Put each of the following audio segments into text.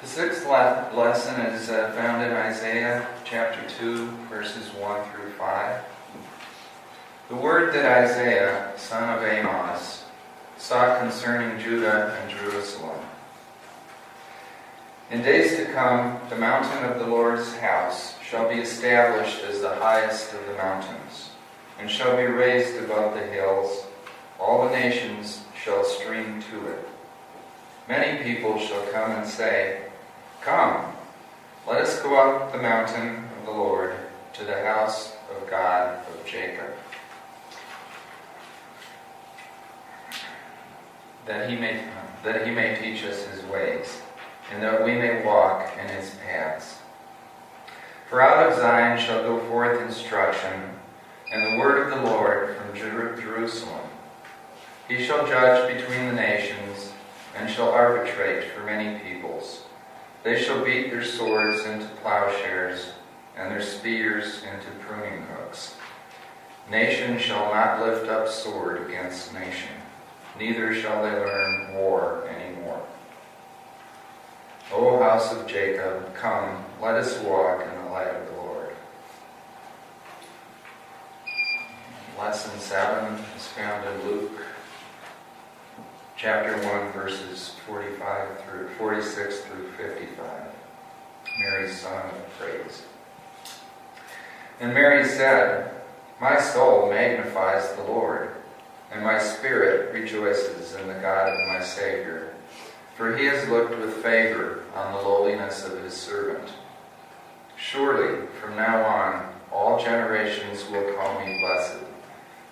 The sixth lesson is found in Isaiah chapter 2, verses 1 through 5. The word that Isaiah, son of Amos, saw concerning Judah and Jerusalem. In days to come, the mountain of the Lord's house shall be established as the highest of the mountains, and shall be raised above the hills. All the nations shall stream to it. Many people shall come and say, "Come, let us go up the mountain of the Lord, to the house of God of Jacob, that he may teach us his ways, and that we may walk in his paths. For out of Zion shall go forth instruction, and the word of the Lord from Jerusalem. He shall judge between the nations, and shall arbitrate for many peoples. They shall beat their swords into plowshares, and their spears into pruning hooks. Nation shall not lift up sword against nation, neither shall they learn war anymore. O house of Jacob, come, let us walk in the light of the Lord." Lesson 7 is found in Luke chapter 1, verses 46 through 55. Mary's song of praise. And Mary said, "My soul magnifies the Lord, and my spirit rejoices in the God of my Savior, for he has looked with favor on the lowliness of his servant. Surely, from now on, all generations will call me blessed,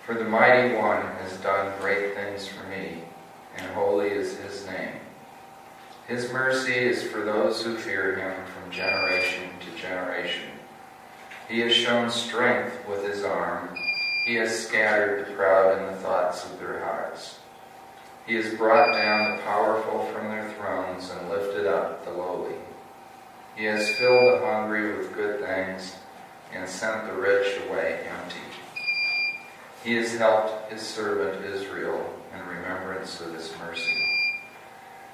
for the Mighty One has done great things for me, and holy is his name. His mercy is for those who fear him from generation to generation. He has shown strength with his arm. He has scattered the proud in the thoughts of their hearts. He has brought down the powerful from their thrones and lifted up the lowly. He has filled the hungry with good things and sent the rich away empty. He has helped his servant Israel in remembrance of his mercy,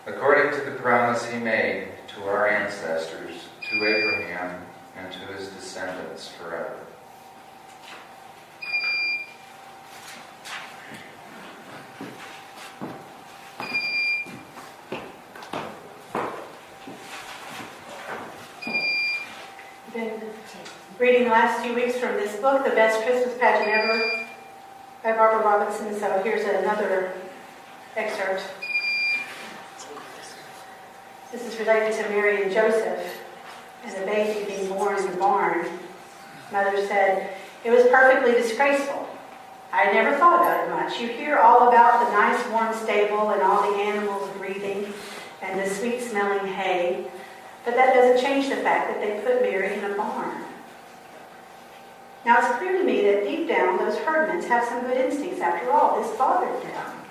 according to the promise he made to our ancestors, to Abraham and to his descendants forever." Been reading the last few weeks from this book, The Best Christmas Pageant Ever, by Barbara Robinson. So here's another excerpt. This is related to Mary and Joseph and the baby being born in the barn. Mother said, "It was perfectly disgraceful. I never thought about it much. You hear all about the nice warm stable and all the animals breathing and the sweet-smelling hay, but that doesn't change the fact that they put Mary in a barn. Now it's clear to me that deep down those herdmen have some good instincts. After all, this bothered them.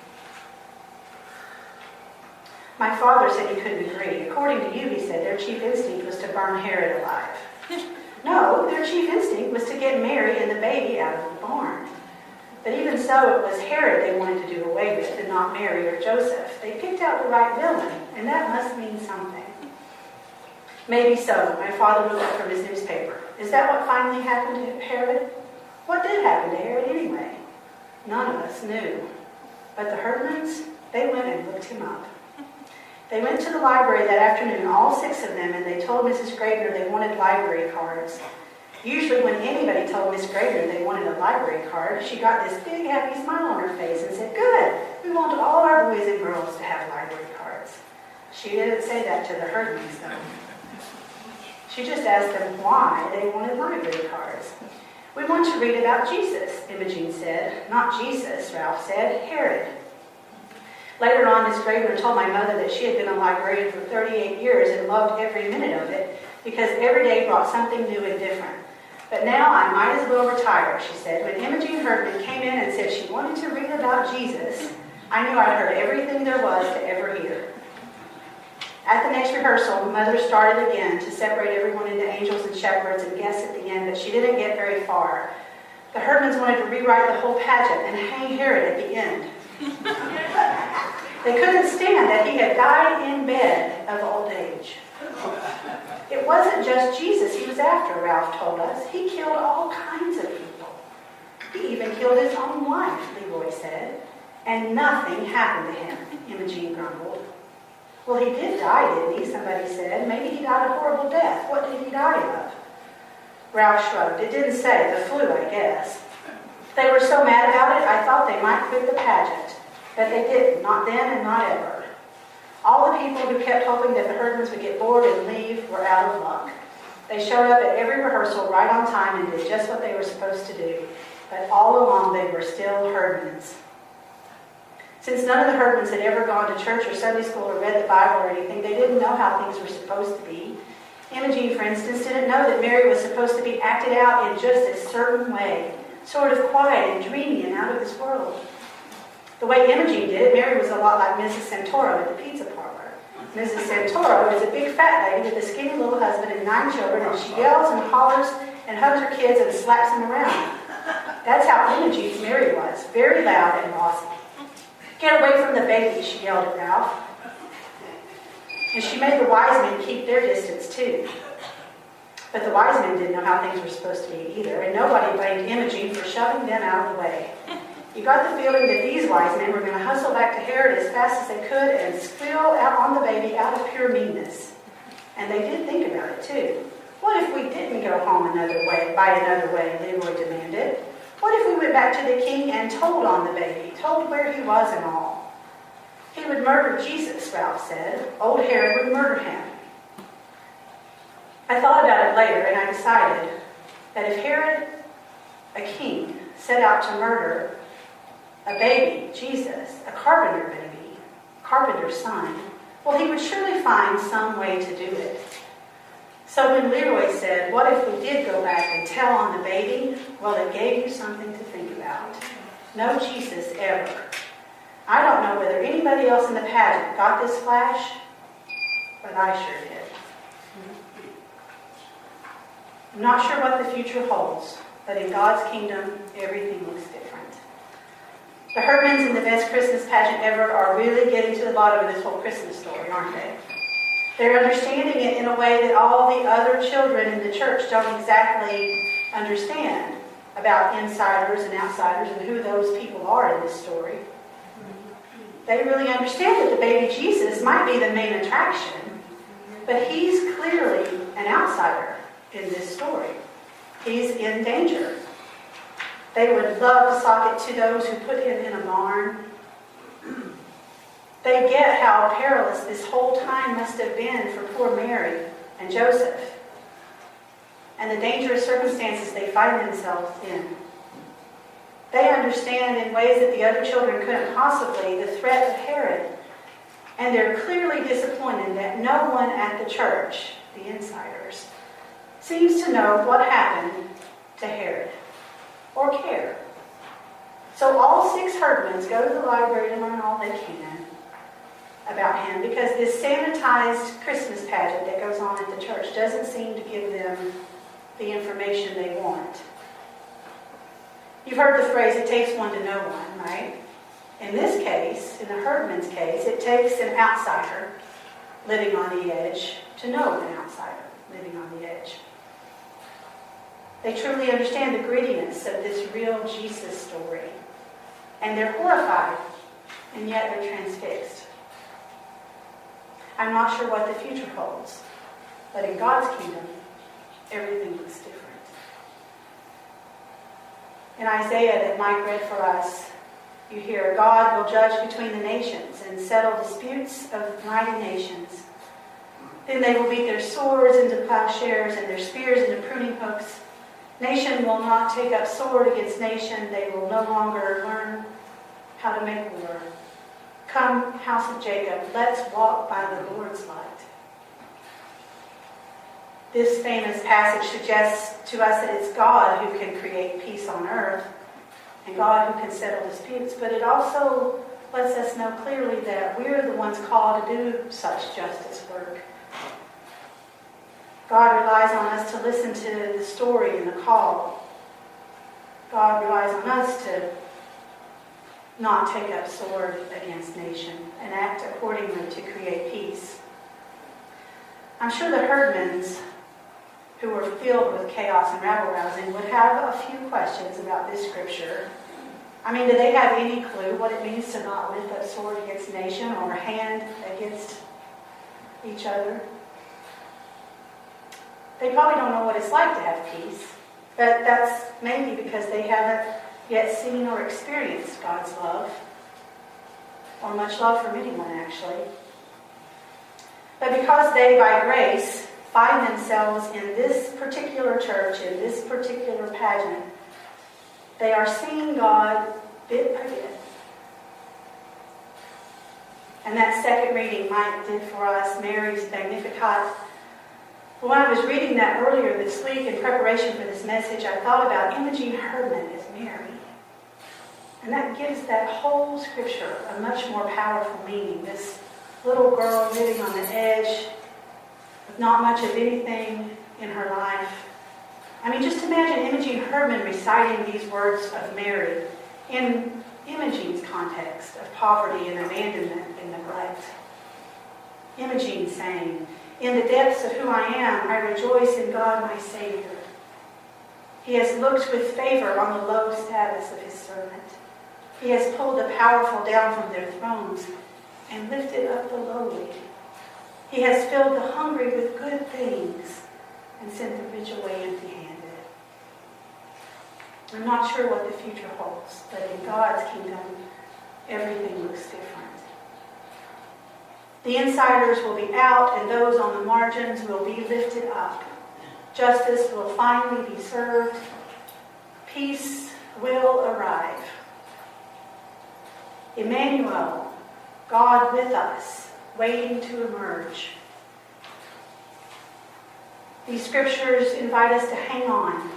My father said he couldn't agree. According to you, he said, their chief instinct was to burn Herod alive. No, their chief instinct was to get Mary and the baby out of the barn. But even so, it was Herod they wanted to do away with, and not Mary or Joseph. They picked out the right villain, and that must mean something." Maybe so. My father looked up from his newspaper. Is that what finally happened to Herod? What did happen to Herod anyway? None of us knew. But the Herdmans, they went and looked him up. They went to the library that afternoon, all 6 of them, and they told Mrs. Gravener they wanted library cards. Usually when anybody told Miss Gravener they wanted a library card, she got this big happy smile on her face and said, "Good, we want all our boys and girls to have library cards." She didn't say that to the Herdmans, though. She just asked them why they wanted library cards. "We want to read about Jesus," Imogene said. "Not Jesus," Ralph said, "Herod." Later on, Miss Gravener told my mother that she had been a librarian for 38 years and loved every minute of it because every day brought something new and different. "But now I might as well retire," she said. "When Imogene Herdman came in and said she wanted to read about Jesus, I knew I'd heard everything there was to ever hear." At the next rehearsal, Mother started again to separate everyone into angels and shepherds and guests at the end, but she didn't get very far. The Herdmans wanted to rewrite the whole pageant and hang Herod at the end. They couldn't stand that he had died in bed of old age. It wasn't just Jesus he was after, Ralph told us. He killed all kinds of people. He even killed his own wife, Leroy said. And nothing happened to him, Imogene grumbled. Well, he did die, didn't he? Somebody said. Maybe he died a horrible death. What did he die of? Ralph shrugged. It didn't say. The flu, I guess. They were so mad about it, I thought they might quit the pageant. But they didn't. Not then and not ever. All the people who kept hoping that the Herdmans would get bored and leave were out of luck. They showed up at every rehearsal right on time and did just what they were supposed to do. But all along they were still Herdmans. Since none of the Herdmans had ever gone to church or Sunday school or read the Bible or anything, they didn't know how things were supposed to be. Imogene, for instance, didn't know that Mary was supposed to be acted out in just a certain way, sort of quiet and dreamy and out of this world. The way Imogene did it, Mary was a lot like Mrs. Santoro at the pizza parlor. Mrs. Santoro is a big fat lady with a skinny little husband and 9 children, and she yells and hollers and hugs her kids and slaps them around. That's how Imogene's Mary was, very loud and bossy. Get away from the baby, she yelled at Ralph. And she made the wise men keep their distance too. But the wise men didn't know how things were supposed to be either, and nobody blamed Imogene for shoving them out of the way. You got the feeling that these wise men were going to hustle back to Herod as fast as they could and squeal out on the baby out of pure meanness. And they did think about it too. What if we didn't go home by another way, Leroy demanded. What if we went back to the king and told on the baby, told where he was and all? He would murder Jesus, Ralph said. Old Herod would murder him. I thought about it later, and I decided that if Herod, a king, set out to murder a baby, Jesus, a carpenter baby, carpenter's son, well, he would surely find some way to do it. So when Leroy said, what if we did go back and tell on the baby? Well, it gave you something to think about. No Jesus ever. I don't know whether anybody else in the pageant got this flash, but I sure did. I'm not sure what the future holds, but in God's kingdom, everything looks different. The Herdmans in the best Christmas pageant ever are really getting to the bottom of this whole Christmas story, aren't they? They're understanding it in a way that all the other children in the church don't exactly understand about insiders and outsiders and who those people are in this story. They really understand that the baby Jesus might be the main attraction, but he's clearly an outsider in this story. He's in danger. They would love to sock it to those who put him in a barn. They get how perilous this whole time must have been for poor Mary and Joseph, and the dangerous circumstances they find themselves in. They understand in ways that the other children couldn't possibly the threat of Herod, and they're clearly disappointed that no one at the church, the insiders, seems to know what happened to Herod or care. So all 6 Herdmans go to the library to learn all they can about him, because this sanitized Christmas pageant that goes on at the church doesn't seem to give them the information they want. You've heard the phrase, it takes one to know one, right? In this case, in the Herdman's case, it takes an outsider living on the edge to know an outsider living on the edge. They truly understand the grittiness of this real Jesus story, and they're horrified, and yet they're transfixed. I'm not sure what the future holds, but in God's kingdom, everything looks different. In Isaiah that Mike read for us, you hear, God will judge between the nations and settle disputes of mighty nations. Then they will beat their swords into plowshares and their spears into pruning hooks. Nation will not take up sword against nation. They will no longer learn how to make war. Come, house of Jacob, let's walk by the Lord's light. This famous passage suggests to us that it's God who can create peace on earth and God who can settle disputes, but it also lets us know clearly that we're the ones called to do such justice work. God relies on us to listen to the story and the call. God relies on us to not take up sword against nation and act accordingly to create peace. I'm sure the herdmans, who were filled with chaos and rabble-rousing, would have a few questions about this scripture. I mean, do they have any clue what it means to not lift up sword against nation or hand against each other? They probably don't know what it's like to have peace, but that's maybe because they haven't yet seen or experienced God's love, or much love from anyone, actually. But because they, by grace, find themselves in this particular church, in this particular pageant, they are seeing God bit by bit. And that second reading Mike did for us, Mary's Magnificat. When I was reading that earlier this week in preparation for this message, I thought about Imogene Herdman as Mary. And that gives that whole scripture a much more powerful meaning. This little girl living on the edge with not much of anything in her life. I mean, just imagine Imogene Herdman reciting these words of Mary in Imogene's context of poverty and abandonment and neglect. Imogene saying, "In the depths of who I am, I rejoice in God my Savior. He has looked with favor on the low status of his servant. He has pulled the powerful down from their thrones and lifted up the lowly. He has filled the hungry with good things and sent the rich away empty-handed." I'm not sure what the future holds, but in God's kingdom, everything looks different. The insiders will be out, and those on the margins will be lifted up. Justice will finally be served. Peace will arrive. Emmanuel, God with us, waiting to emerge. These scriptures invite us to hang on.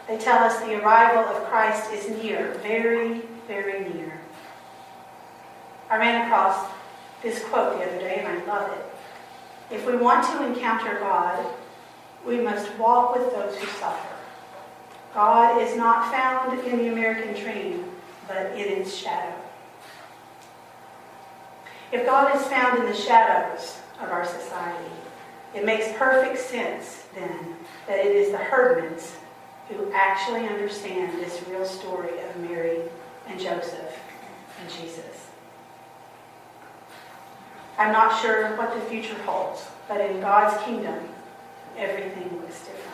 They tell us the arrival of Christ is near, very, very near. I ran across this quote the other day, and I love it. If we want to encounter God, we must walk with those who suffer. God is not found in the American dream, but in its shadow. If God is found in the shadows of our society, it makes perfect sense then that it is the herdmans who actually understand this real story of Mary and Joseph and Jesus. I'm not sure what the future holds, but in God's kingdom, everything looks different.